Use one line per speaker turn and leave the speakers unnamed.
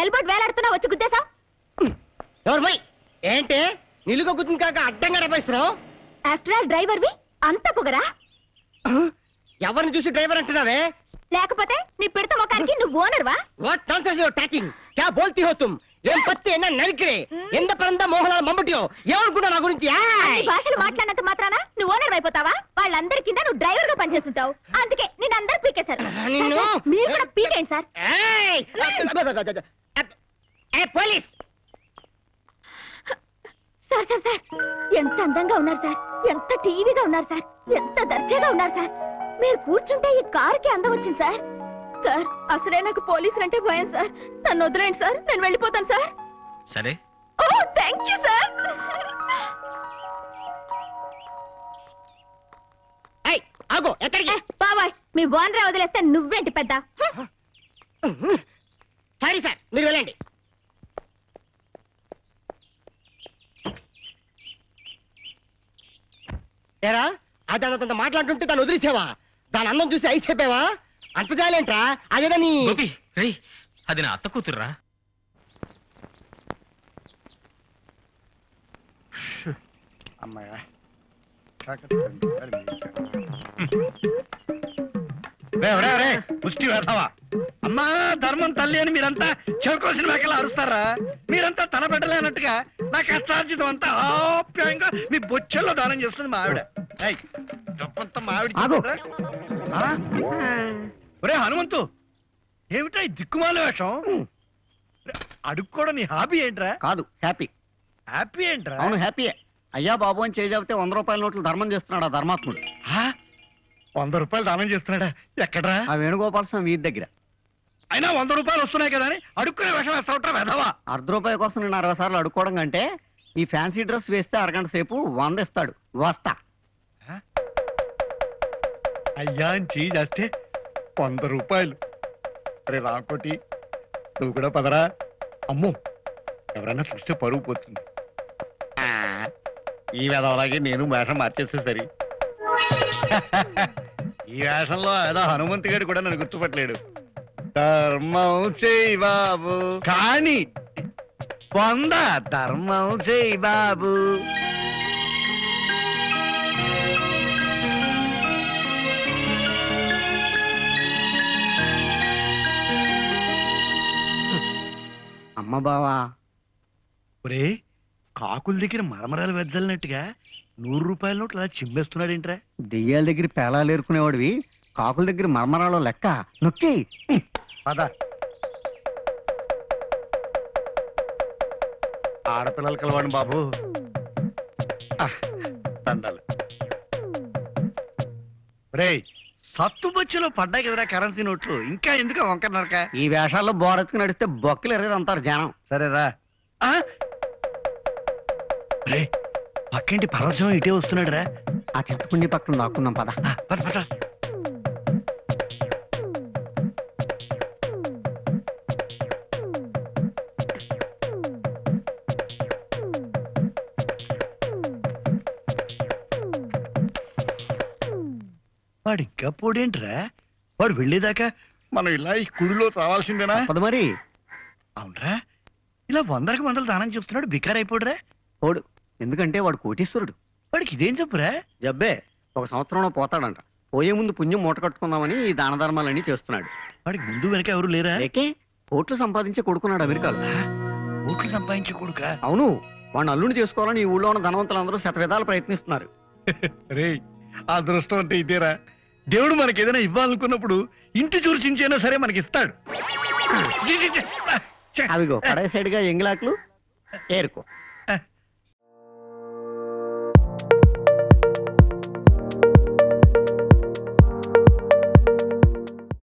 Elbowed వేలాడుతున్నా వచ్చి గుద్దేశా.
ఎవరు ఏంటి నిలుగ గుద్దుని కాక అడ్డంగా డబ్బిస్తున్నావు?
ఆఫ్టర్ ఆల్ డ్రైవర్వి అంత పొగరా?
ఎవరిని చూసి డ్రైవర్ అంటున్నావే?
లేకపోతే నీ పిడత ముఖానికి నువ్వు ఓనర్వా?
What nonsense you are talking? క్యా బోల్తీ హో తుమ్? ఏం పత్తి ఎన్న నరికిరే ఎంత పరంద మోహనాల మమ్మటియో ఏమనుకున్నావు నా గురించి?
భాషలు మాట్లాడినంత మాత్రాన నువ్వు ఓనర్ అయిపోతావా? వాళ్ళందరి కింద నువ్వు డ్రైవర్ గా పనిచేస్తుంటావు. అందుకే నేను అందరు పీకేశారు. మీరు కూడా పీకేయండి sir.
Police
sir sir sir ఎంత అందంగా ఉన్నారు సార్, ఎంత టీవీగా ఉన్నారు సార్, ఎంత దర్జాగా ఉన్నారు సార్. మీరు కూర్చుంటే ఈ కారుకి అందం వచ్చింది సార్. సార్ అసలే నాకు పోలీసులు అంటే భయం సార్. నన్ను వదిలేండి సార్, నేను వెళ్ళిపోతాను సార్.
సరే.
ఓ థ్యాంక్ యూ సార్.
ఆగో ఎక్కడికి?
బాబాయ్ మీ ఓనరే వదిలేస్తే నువ్వేంటి పెద్ద?
సారీ సార్ మీరు వెళ్ళండి. ఏరా అదంత మాట్లాడుతుంటే దాన్ని వదిలేసావా? దాని అందం చూసి ఐస్ చెప్పావా? అంత జాలేంట్రా? అదేనా నీ
అది నా అత్త కూతుర్రా.
అమ్మాయ్యా ముష్టి వేస్తావా? అమ్మా ధర్మం తల్లి అని మీరంతా చెవకోసిన మేకలా అరుస్తారా? మీరంతా తల పెట్టలేనట్టుగా నా కష్టార్జితం అంతా ఆప్యాయంగా మీ బొచ్చెల్లో దానం చేస్తుంది మా ఆవిడ. ఒరే హనుమంతు, ఏమిటా ఈ దిక్కుమాల వేషం? అడుక్కోవడం నీ హాబీ ఏంట్రా?
కాదు హ్యాపీ.
హ్యాపీ ఏంట్రా?
అవును హ్యాపీయే. అయ్యా బాబు అని చేజాపితే 100 రూపాయల నోట్లు ధర్మం చేస్తున్నాడు ఆ ధర్మాత్ముడు.
100 రూపాయలు దానం చేస్తున్నాడా? ఎక్కడ్రా?
ఆ వేణుగోపాల స్వామి వీధి దగ్గర.
అయినా 100 రూపాయలు వస్తున్నాయి కదా అని అడుక్కునే వేషం వేస్తావుట్రా వెధవా?
₹1 కోసం నేను 60 సార్లు అడుక్కోవడం కంటే ఈ ఫ్యాన్సీ డ్రెస్ వేస్తే అరగంట సేపు 100 ఇస్తాడు. వస్తా.
అయ్యా అని చేయి చేస్తే 100 రూపాయలు. అరే రాకోటి నువ్వు కూడా పదరా. అమ్మో ఎవరన్నా చూస్తే పరువు పోతుంది. ఈ వేదవలాగే నేను వేషం మార్చేస్తే సరి. ఈ వేషంలో ఏదో హనుమంతు గారు కూడా నన్ను గుర్తుపట్టలేడు. ధర్మం చేయి బాబు కానీ పొంద ధర్మం చేయి బాబు.
అమ్మ బావా,
ఒరే కాకుల దగ్గర మరమరాలు వెద్దలినట్టుగా 100 రూపాయల నోట్లు అలా చింపేస్తున్నాడేంట్రా?
దెయ్యాల దగ్గర పేలాలు ఏరుకునేవాడివి, కాకుల దగ్గర మరమరాలో లెక్క నొక్కి
పద. ఆడపిల్లలు కలవాడు బాబు. దండాలు. రే సత్తుబొచ్చులో పడ్డాయి కదరా కరెన్సీ నోట్లు, ఇంకా ఎందుకు వంకరనరక?
ఈ వేషాల్లో బోరెత్తుకు నడిస్తే బొక్కలు ఎరగదు అంటారు జనం.
సరేరా. రే పక్కింటి పరవశం ఇటే వస్తున్నాడు రా.
ఆ చింతపుండి పక్కన దాక్కుందాం పద.
పద పద. వాడు ఇంకా పోడేంట్రా? వాడు వెళ్ళేదాకా మనం ఇలా ఈ కుడిలో రావాల్సిందేనా?
పద మరి.
అవునరా, ఇలా 100కి 100 దానం చేస్తున్నాడు. బికార్ అయిపోడురా
పోడు. ఎందుకంటే వాడు కోటీశ్వరుడు.
వాడికి ఇదేం చెప్పురా?
జబ్బే 1 సంవత్సరంలో పోతాడంట. పోయే ముందు పుణ్యం మూట కట్టుకుందామని ఈ దాన ధర్మాలన్నీ చేస్తున్నాడు.
వాడికి ముందు వెనక ఎవరు లేరా?
లేకే కోట్లు సంపాదించి కొడుకున్నాడు అమెరికాలో.
కోట్లు సంపాదించి కొడుక?
అవును. వాడిని అల్లుని చేసుకోవాలని ఈ ఊళ్ళో ఉన్న ధనవంతులందరూ శతవిధాలు ప్రయత్నిస్తున్నారు.
రే ఆ దృష్టం అంటే ఇదేరా. దేవుడు మనకి ఏదైనా ఇవ్వాలనుకున్నప్పుడు ఇంటి చూర్చించైనా సరే మనకి ఇస్తాడు.
అవిగో కడే సైడ్గా ఎంగిలాకులు ఏరుకో.